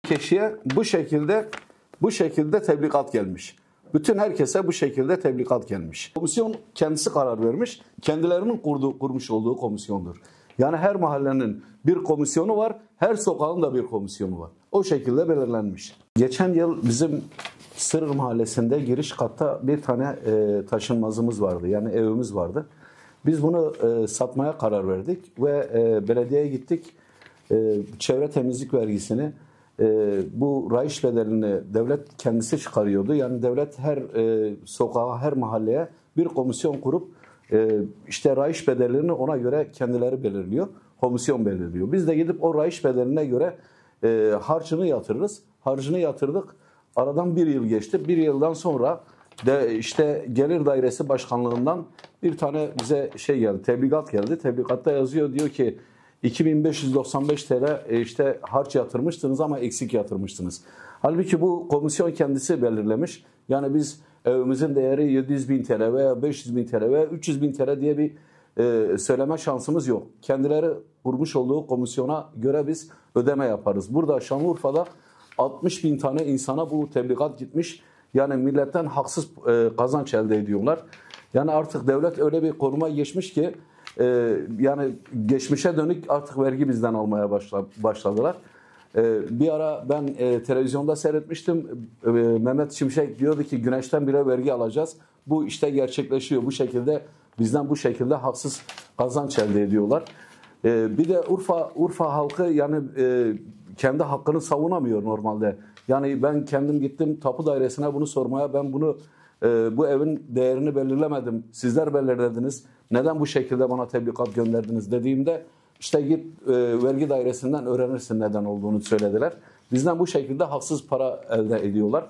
Kişiye bu şekilde tebligat gelmiş. Bütün herkese bu şekilde tebligat gelmiş. Komisyon kendisi karar vermiş. Kendilerinin kurmuş olduğu komisyondur. Yani her mahallenin bir komisyonu var. Her sokağın da bir komisyonu var. O şekilde belirlenmiş. Geçen yıl bizim Sırır Mahallesi'nde giriş katta bir tane taşınmazımız vardı. Yani evimiz vardı. Biz bunu satmaya karar verdik ve belediyeye gittik. Çevre temizlik vergisini, bu rayiç bedelini devlet kendisi çıkarıyordu. Yani devlet her sokağa, her mahalleye bir komisyon kurup işte rayiç bedelini ona göre kendileri belirliyor. Komisyon belirliyor. Biz de gidip o rayiç bedeline göre harcını yatırırız. Harcını yatırdık. Aradan bir yıl geçti. Bir yıldan sonra işte Gelir Dairesi Başkanlığından bir tane bize geldi, tebligat geldi. Tebligatta yazıyor, diyor ki 2595 TL işte harç yatırmıştınız ama eksik yatırmıştınız. Halbuki bu komisyon kendisi belirlemiş. Yani biz evimizin değeri 700.000 TL veya 500.000 TL veya 300.000 TL diye bir söyleme şansımız yok. Kendileri kurmuş olduğu komisyona göre biz ödeme yaparız. Burada Şanlıurfa'da 60.000 tane insana bu tebligat gitmiş. Yani milletten haksız kazanç elde ediyorlar. Yani artık devlet öyle bir konuma geçmiş ki yani geçmişe dönük artık vergi bizden almaya başladılar. Bir ara ben televizyonda seyretmiştim. Mehmet Şimşek diyordu ki güneşten bile vergi alacağız. Bu işte gerçekleşiyor. Bu şekilde bizden bu şekilde haksız kazanç elde ediyorlar. Bir de Urfa halkı yani kendi hakkını savunamıyor normalde. Yani ben kendim gittim tapu dairesine bunu sormaya, ben bunu bu evin değerini belirlemedim. Sizler belirlediniz. Neden bu şekilde bana tebligat gönderdiniz dediğimde işte git vergi dairesinden öğrenirsin neden olduğunu söylediler. Bizden bu şekilde haksız para elde ediyorlar.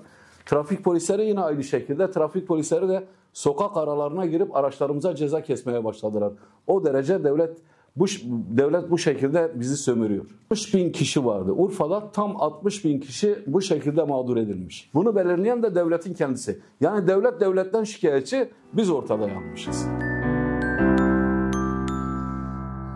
Trafik polisleri yine aynı şekilde. Trafik polisleri de sokak aralarına girip araçlarımıza ceza kesmeye başladılar. O derece devlet bu şekilde bizi sömürüyor. 60.000 kişi vardı. Urfa'da tam 60.000 kişi bu şekilde mağdur edilmiş. Bunu belirleyen de devletin kendisi. Yani devletten şikayetçi, biz ortada yanmışız.